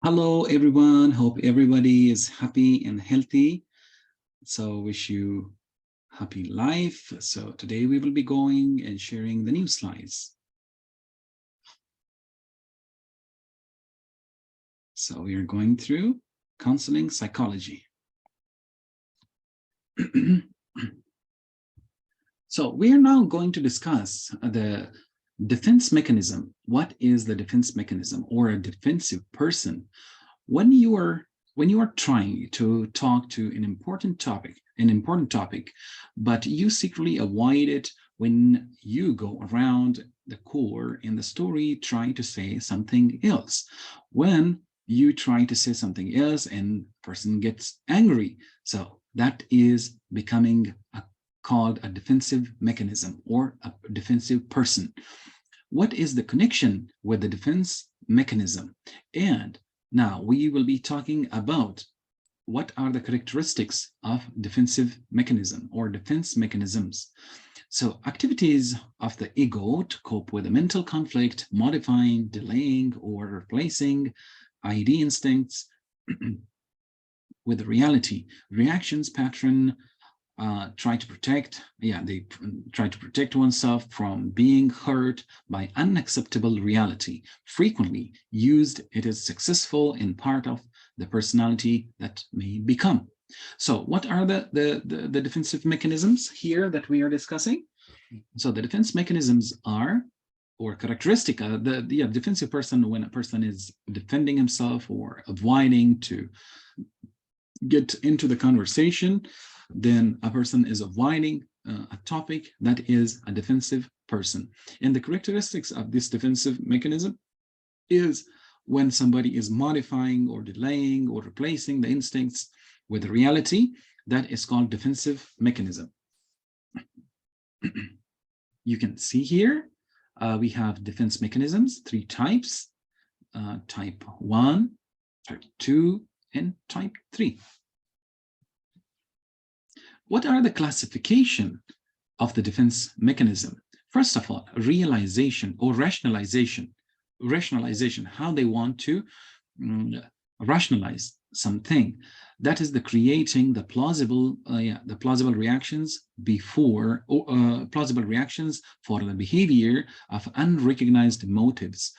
Hello, everyone. Hope everybody is happy and healthy. So wish you happy life. So today we will be going and sharing the new slides. So we are going through counseling psychology. So we are now going to discuss the defense mechanism. What is the defense mechanism or a defensive person? When you are trying to talk to an important topic, but you secretly avoid it when you go around the core in the story trying to say something else. When you try to say something else and person gets angry. So that is becoming called a defensive mechanism or a defensive person. What is the connection with the defense mechanism? And now we will be talking about what are the characteristics of defensive mechanism or defense mechanisms. So activities of the ego to cope with a mental conflict, modifying, delaying, or replacing ID instincts with reality. Reactions pattern try to protect oneself from being hurt by unacceptable reality. Frequently used, it is successful in part of the personality that may become. So what are the defensive mechanisms here that we are discussing? So the defense mechanisms are, or characteristic, the defensive person, when a person is defending himself or avoiding to get into the conversation, then a person is avoiding a topic that is a defensive person. And the characteristics of this defensive mechanism is when somebody is modifying or delaying or replacing the instincts with reality, that is called defensive mechanism. You can see here, we have defense mechanisms, 3 types, type 1, type 2, and type 3. What are the classification of the defense mechanism? First of all, realization or rationalization. Rationalization, how they want to rationalize something. That is the creating the plausible reactions before, plausible reactions for the behavior of unrecognized motives.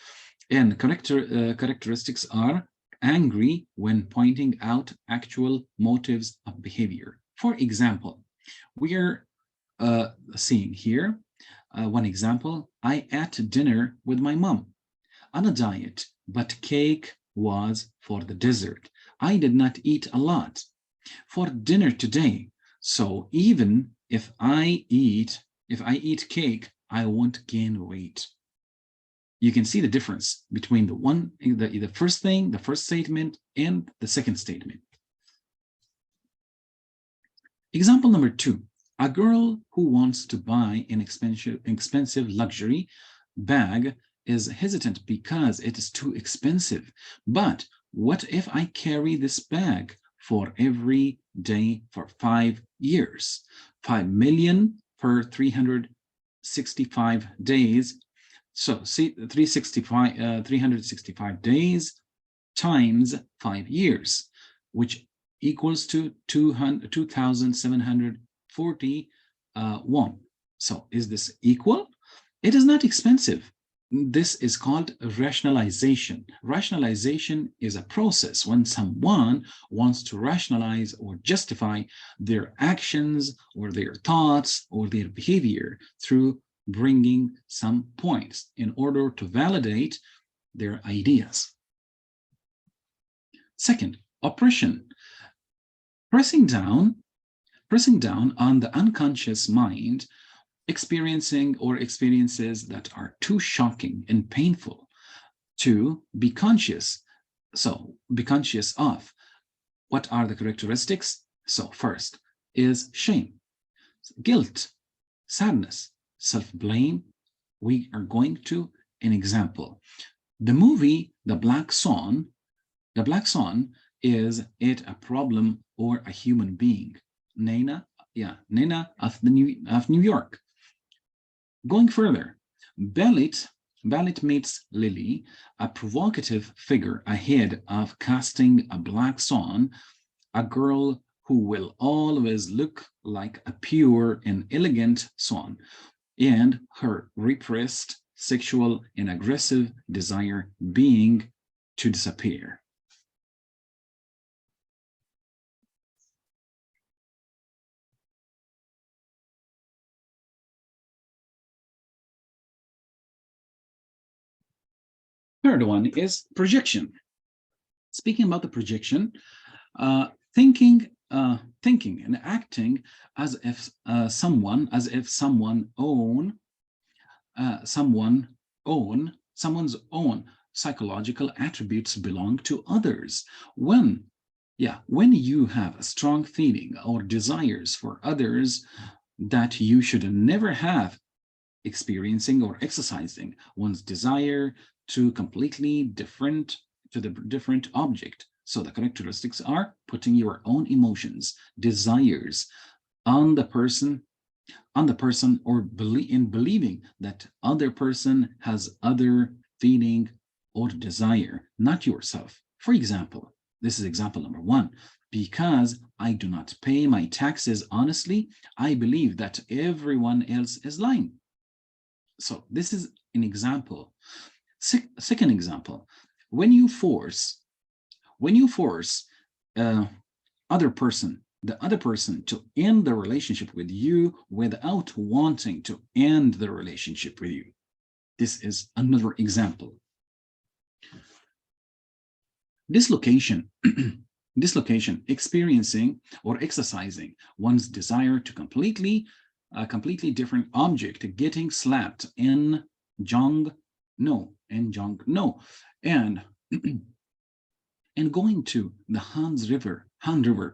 And characteristics are angry when pointing out actual motives of behavior. For example, we are seeing here one example. I ate dinner with my mom on a diet, but cake was for the dessert. I did not eat a lot for dinner today. So even if I eat cake, I won't gain weight. You can see the difference between the first thing, the first statement, and the second statement. Example number 2, a girl who wants to buy an expensive luxury bag is hesitant because it is too expensive. But what if I carry this bag for every day for 5 years? 5 million per 365 days. So see, 365 days times 5 years, which equals to 2,741. So is this equal? It is not expensive. This is called rationalization. Rationalization is a process when someone wants to rationalize or justify their actions or their thoughts or their behavior through bringing some points in order to validate their ideas. Second, oppression. Pressing down on the unconscious mind, experiencing or experiences that are too shocking and painful to be conscious. So be conscious of. What are the characteristics? So first is shame, guilt, sadness, self-blame. We are going to an example. The movie The Black Swan. The Black Swan, is it a problem or a human being? Nina of New York. Going further, Belit Valet meets Lily, a provocative figure ahead of casting a black swan, a girl who will always look like a pure and elegant swan, and her repressed sexual and aggressive desire being to disappear. Third one is projection. Speaking about the projection, thinking and acting as if someone's own psychological attributes belong to others. When you have a strong feeling or desires for others that you should never have, experiencing or exercising one's desire to the different object. So the characteristics are putting your own emotions, desires on the person, or believing that other person has other feeling or desire, not yourself. For example, this is example number one. Because I do not pay my taxes honestly, I believe that everyone else is lying. So this is an example. Second example, when you force the other person to end the relationship with you without wanting to end the relationship with you. This is another example. Dislocation, experiencing or exercising one's desire to a completely different object, getting slapped in Jong-no, and and going to the Han River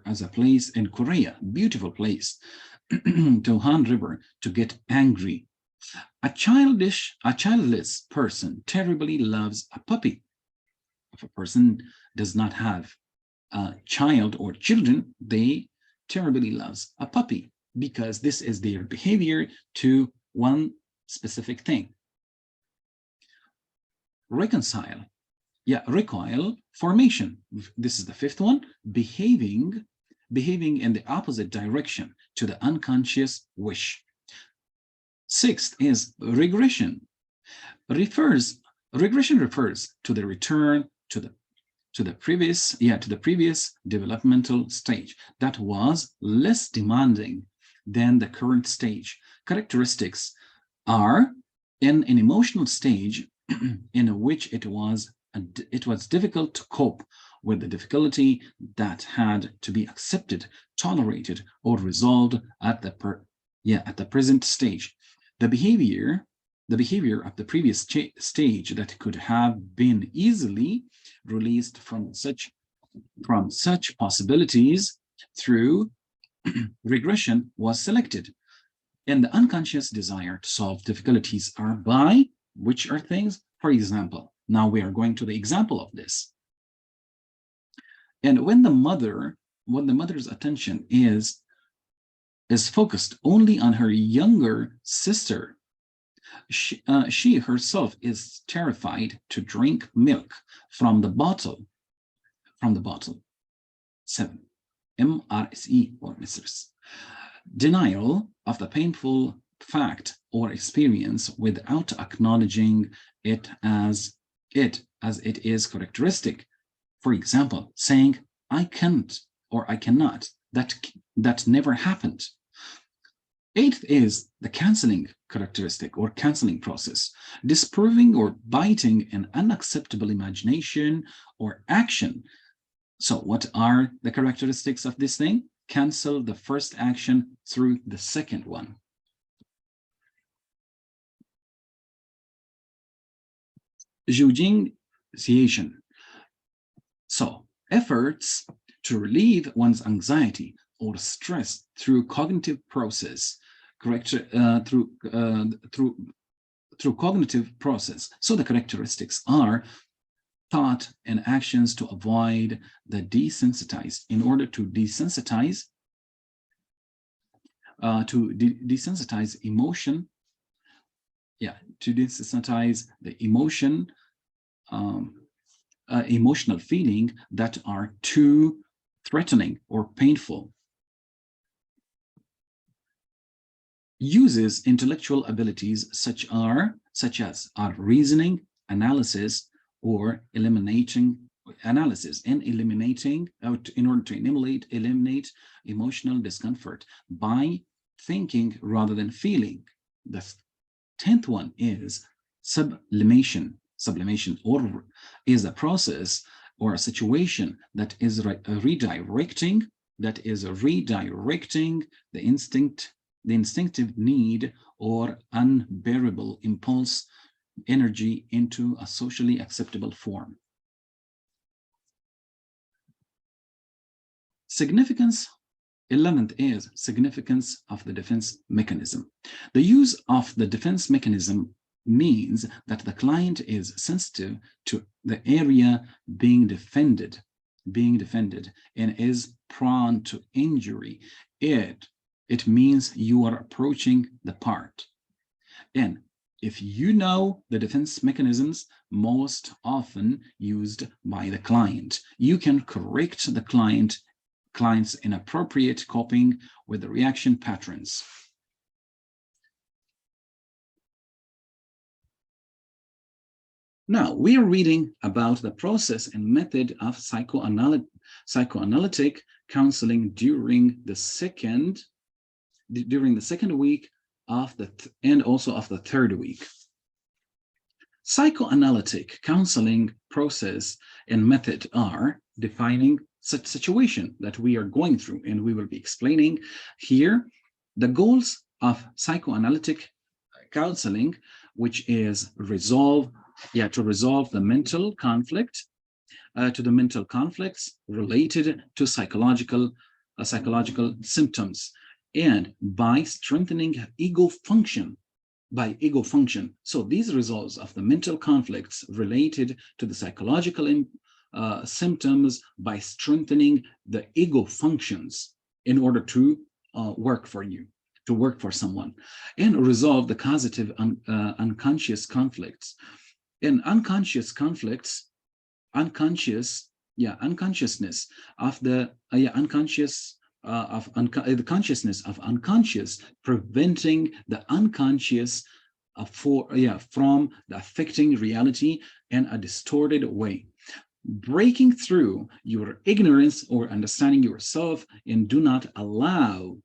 as a place in Korea, beautiful place, to Han River to get angry. A childless person terribly loves a puppy. If a person does not have a child or children, they terribly loves a puppy because this is their behavior to one specific thing. Recoil formation. This is the fifth one. Behaving in the opposite direction to the unconscious wish. Sixth is regression. Regression refers to the return to the previous developmental stage that was less demanding than the current stage. Characteristics are in an emotional stage in which it was difficult to cope with the difficulty that had to be accepted, tolerated, or resolved at the present stage. The behavior of the previous stage that could have been easily released from such possibilities through regression was selected. And the unconscious desire to solve difficulties are by which are things? For example, now we are going to the example of this. And when the mother's attention is focused only on her younger sister, she herself is terrified to drink milk from the bottle. 7. MRSE or mistress. Denial of the painful fact or experience without acknowledging it as it is characteristic. For example, saying, I can't or I cannot, that never happened. Eighth is the counseling characteristic or counseling process, disproving or biting an unacceptable imagination or action. So what are the characteristics of this thing? Cancel the first action through the second one. Jujingciation. So efforts to relieve one's anxiety or stress through cognitive process, through cognitive process. So the characteristics are thought and actions to avoid the desensitized. In order to desensitize, desensitize emotion, to desensitize the emotional feeling that are too threatening or painful. Uses intellectual abilities such as our reasoning, analysis, or eliminating analysis and eliminating in order to eliminate emotional discomfort by thinking rather than feeling. The 10th one is sublimation. Sublimation or is a process or a situation that is redirecting the instinctive need or unbearable impulse energy into a socially acceptable form. Significance. 11th is significance of the defense mechanism. The use of the defense mechanism means that the client is sensitive to the area being defended and is prone to injury. It means you are approaching the part. And if you know the defense mechanisms most often used by the client, you can correct the client's inappropriate coping with the reaction patterns. Now, we are reading about the process and method of psychoanalytic counseling during the second week of and also of the third week. Psychoanalytic counseling process and method are defining such situation that we are going through, and we will be explaining here the goals of psychoanalytic counseling, which is to resolve the mental conflicts related to psychological symptoms, and by strengthening ego function. So these results of the mental conflicts related to the psychological symptoms by strengthening the ego functions in order to work for you, to work for someone, and resolve the causative unconscious conflicts. In unconscious conflicts, the consciousness of unconscious, preventing the unconscious from the affecting reality in a distorted way, breaking through your ignorance or understanding yourself, and do not allow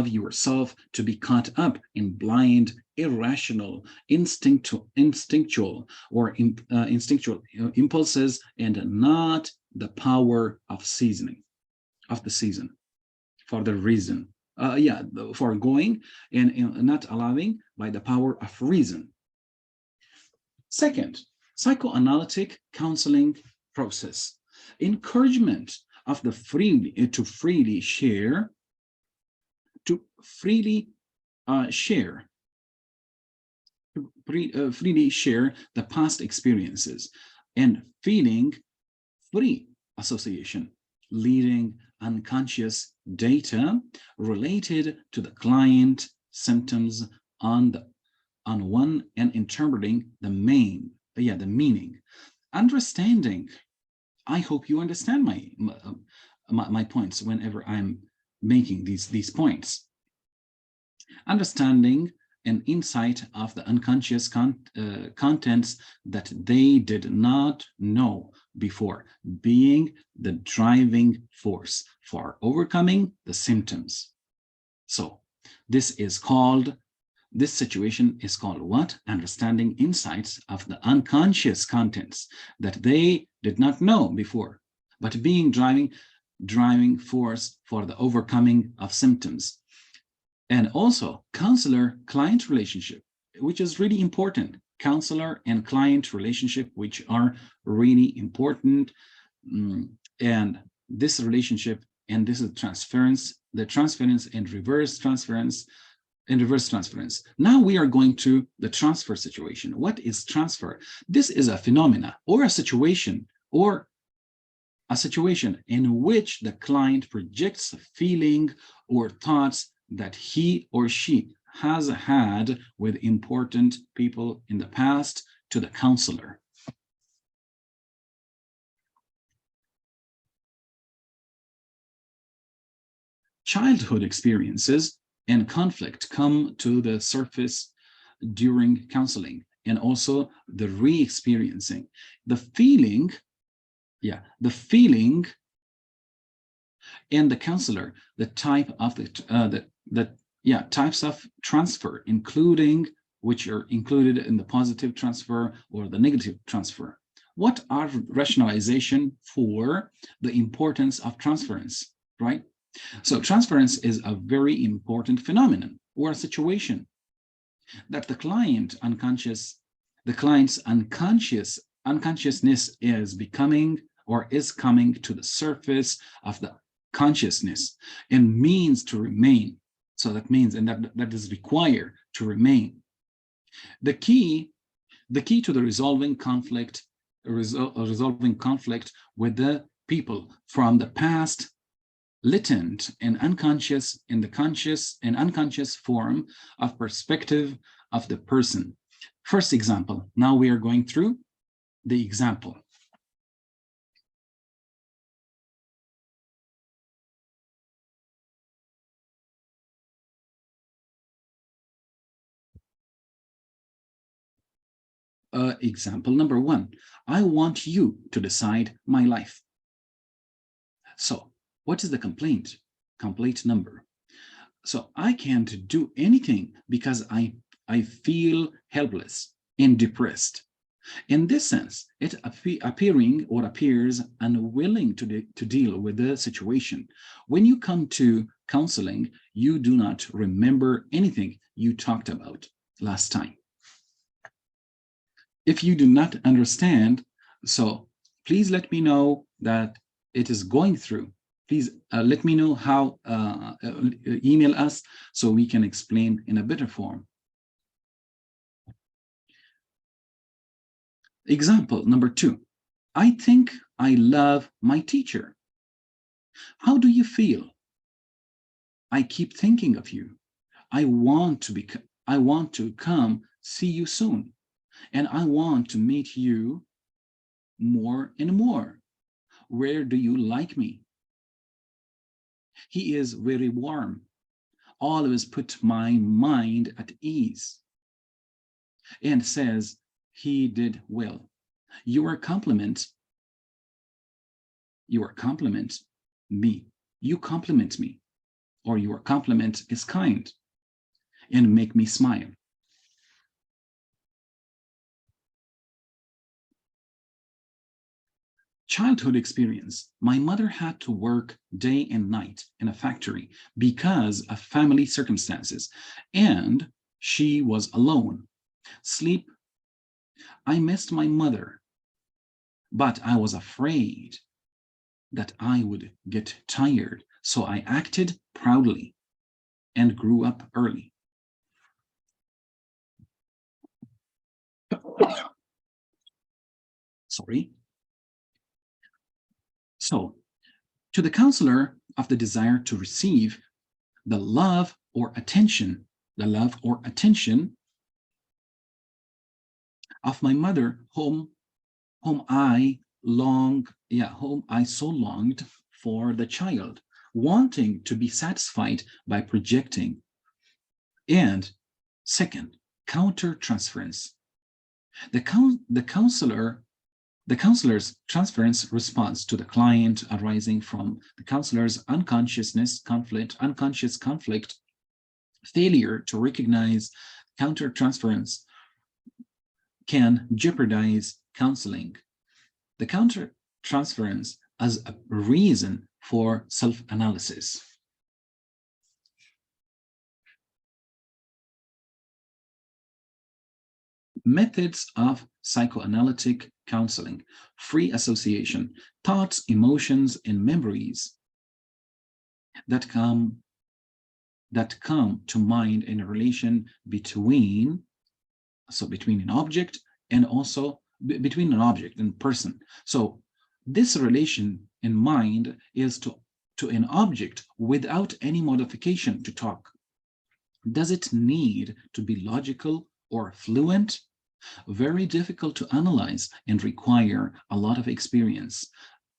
yourself to be caught up in blind, irrational, instinctual impulses, and not the power of the season for the reason. For going and not allowing by the power of reason. Second, psychoanalytic counseling process. Encouragement of the to freely share the past experiences, and feeling free association, leading unconscious data related to the client symptoms on one, and interpreting the meaning. Understanding. I hope you understand my points whenever I'm making these points. Understanding an insight of the unconscious contents that they did not know before, being the driving force for overcoming the symptoms. So this situation is called what? Understanding insights of the unconscious contents that they did not know before, but being driving force for the overcoming of symptoms. And also counselor-client relationship, which is really important. Counselor and client relationship, which are really important. And this relationship, and this is the transference and reverse transference. Now we are going to the transfer situation. What is transfer? This is a phenomena or a situation in which the client projects a feeling or thoughts that he or she has had with important people in the past to the counselor. Childhood experiences and conflict come to the surface during counseling, and also the re-experiencing. The feeling and the counselor, the type of types of transfer, including which are included in the positive transfer or the negative transfer. What are rationalization for the importance of transference, right? So transference is a very important phenomenon or a situation that the client's unconsciousness is becoming or is coming to the surface of the consciousness and means to remain. So that means, and that is required to remain. The key to the resolving conflict with the people from the past, latent and unconscious in the conscious and unconscious form of perspective of the person. First example. Now we are going through the example. Example number 1. I want you to decide my life. So what is the complaint? Complaint number. So I can't do anything because I feel helpless and depressed. In this sense, it appears unwilling to deal with the situation. When you come to counseling, you do not remember anything you talked about last time. If you do not understand, so please let me know that it is going through. Please let me know how, email us so we can explain in a better form. Example number 2. I think I love my teacher. How do you feel? I keep thinking of you. I want to come see you soon, and I want to meet you more and more. Where do you like me? He is very warm, always put my mind at ease, and says he did well. Your compliment me. You compliment me, or your compliment is kind and make me smile. Childhood experience. My mother had to work day and night in a factory because of family circumstances, and she was alone. Sleep. I missed my mother, but I was afraid that I would get tired, so I acted proudly and grew up early. Sorry. So, to the counselor of the desire to receive the love or attention of my mother, whom I so longed for the child, wanting to be satisfied by projecting. And second, counter-transference. The counselor's transference response to the client arising from the counselor's unconscious conflict, failure to recognize counter-transference can jeopardize counseling. The counter-transference as a reason for self-analysis. Methods of psychoanalytic counseling: free association, thoughts, emotions, and memories that come to mind in a relation between an object and also between an object and person. So this relation in mind is to an object without any modification to talk. Does it need to be logical or fluent? Very difficult to analyze and require a lot of experience.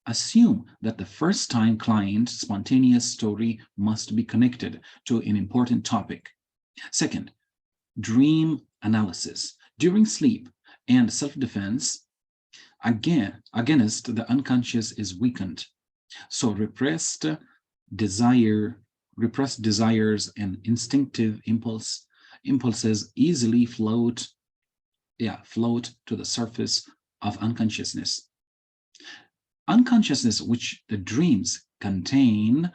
Assume that the first-time client spontaneous story must be connected to an important topic. Second, dream analysis. During sleep and self-defense, against the unconscious is weakened. So repressed desires and instinctive impulses easily float to the surface of unconsciousness. Unconsciousness, which the dreams contain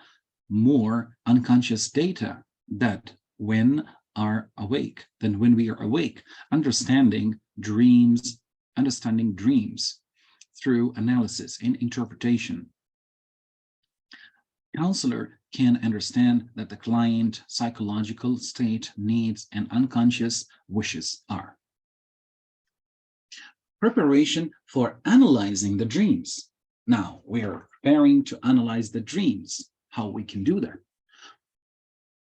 more unconscious data that when we are awake, understanding dreams through analysis and interpretation. Counselor can understand that the client psychological state, needs, and unconscious wishes are. Preparation for analyzing the dreams. Now we are preparing to analyze the dreams. How we can do that?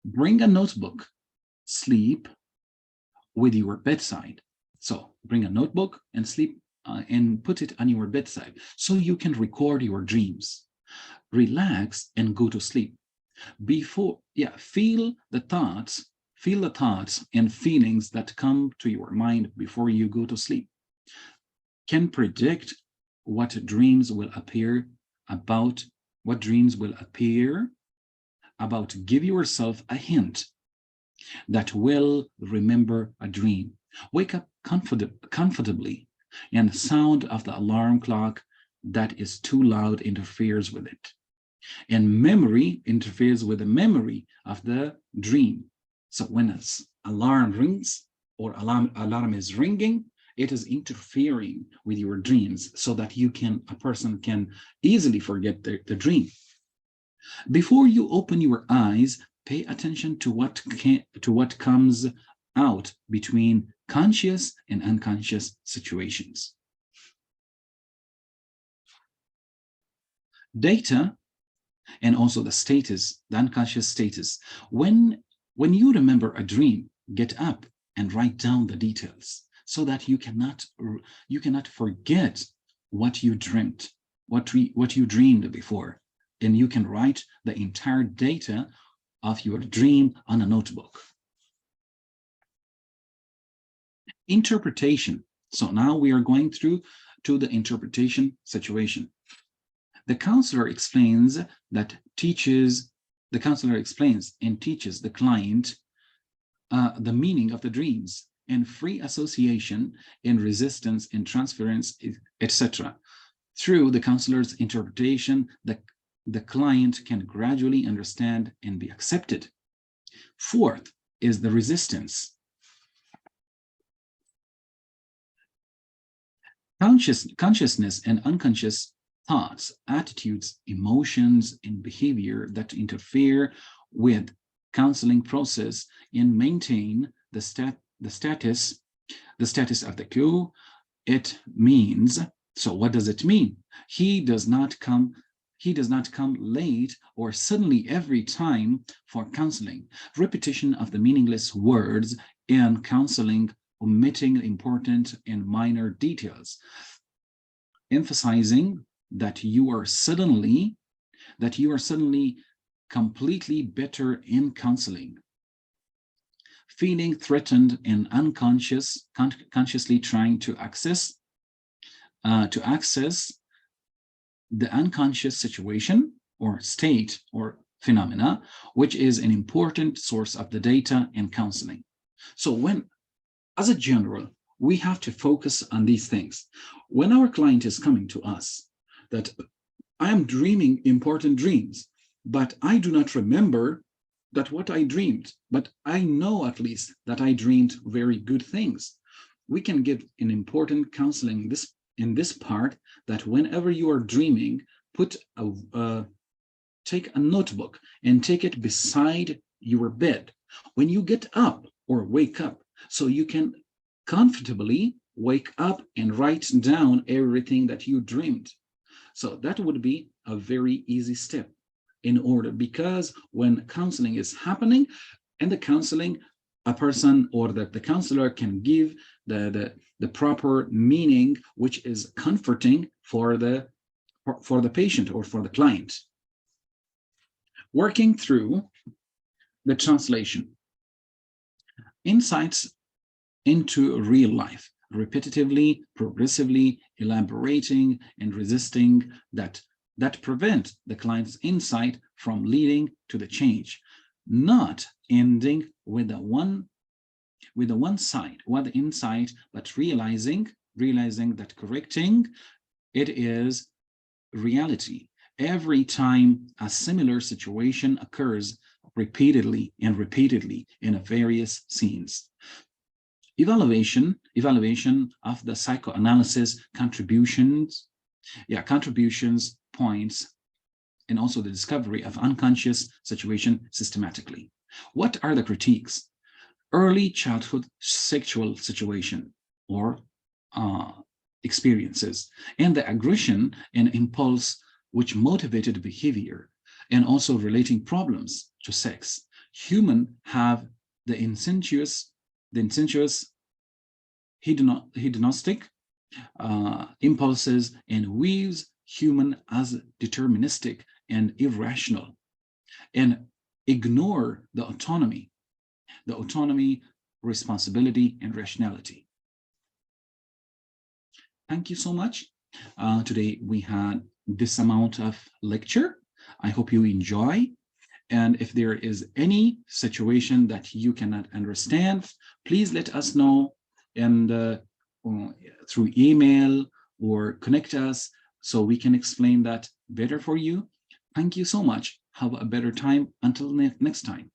Bring a notebook, sleep with your bedside. So bring a notebook and sleep and put it on your bedside so you can record your dreams. Relax and go to sleep. Feel the thoughts and feelings that come to your mind before you go to sleep. Can predict what dreams will appear about. Give yourself a hint that will remember a dream. Wake up comfortably, and the sound of the alarm clock that is too loud interferes with it. And memory interferes with the memory of the dream. So when an alarm rings or alarm is ringing, it is interfering with your dreams so that a person can easily forget the dream. Before you open your eyes, pay attention to what comes out between conscious and unconscious situations. Data and also the unconscious status. When you remember a dream, get up and write down the details so that you cannot forget what you dreamt, what you dreamed before. And you can write the entire data of your dream on a notebook. Interpretation. So now we are going through to the interpretation situation. The counselor explains and teaches the client the meaning of the dreams and free association and resistance and transference, etc. Through the counselor's interpretation, the client can gradually understand and be accepted. Fourth is the resistance. Consciousness and unconscious thoughts, attitudes, emotions, and behavior that interfere with counseling process and maintain the status of the quo. It means, so what does it mean? He does not come late or suddenly every time for counseling. Repetition of the meaningless words and counseling, omitting important and minor details, emphasizing that you are suddenly completely better in counseling. Feeling threatened and consciously trying to access the unconscious situation or state or phenomena, which is an important source of the data in counseling. So as a general, we have to focus on these things. When our client is coming to us, that I am dreaming important dreams, but I do not remember that what I dreamed, but I know at least that I dreamed very good things. We can give an important counseling in this part, that whenever you are dreaming, take a notebook and take it beside your bed when you get up or wake up, so you can comfortably wake up and write down everything that you dreamed. So that would be a very easy step in order, because when counseling is happening, And the counseling, a person or the counselor can give the proper meaning, which is comforting for the patient or for the client. Working through the translation, insights into real life, repetitively, progressively elaborating and resisting that prevent the client's insight from leading to the change, not ending with the one side, with insight, but realizing that correcting it is reality. Every time a similar situation occurs repeatedly in various scenes. Evaluation of the psychoanalysis contributions, points, and also the discovery of unconscious situation systematically. What are the critiques? Early childhood sexual situation or experiences, and the aggression and impulse which motivated behavior, and also relating problems to sex. Human have the incestuous hedonistic impulses, and weaves human as deterministic and irrational, and ignore the autonomy, responsibility, and rationality. Thank you so much. Today we had this amount of lecture. I hope you enjoy. And if there is any situation that you cannot understand, please let us know and through email or connect us so we can explain that better for you. Thank you so much. Have a better time. Until next time.